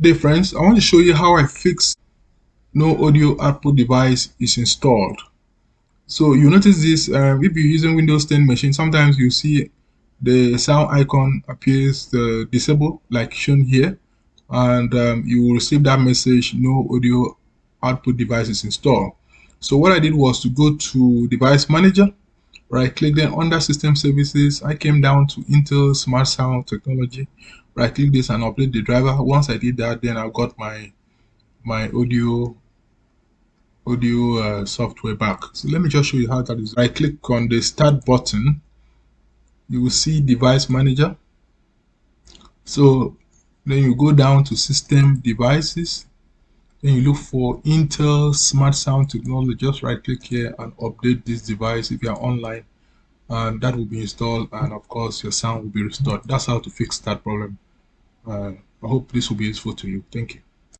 Dear friends, I want to show you how I fix no audio output device is installed. So you notice this if you're using Windows 10 machine, sometimes you see the sound icon appears disabled like shown here, and you will receive that message, no audio output device is installed. So what I did was to go to device manager, right click, then under system services I came down to Intel Smart Sound Technology, right click this and update the driver. Once I did that, then I got my audio software back. So let me just show you how that is. Right click on the start button, you will see device manager. So then you go down to system devices, then you look for Intel Smart Sound Technology. Just right click here and update this device if you are online, and that will be installed, and of course your sound will be restored. That's how to fix that problem. I hope this will be useful to you. Thank you.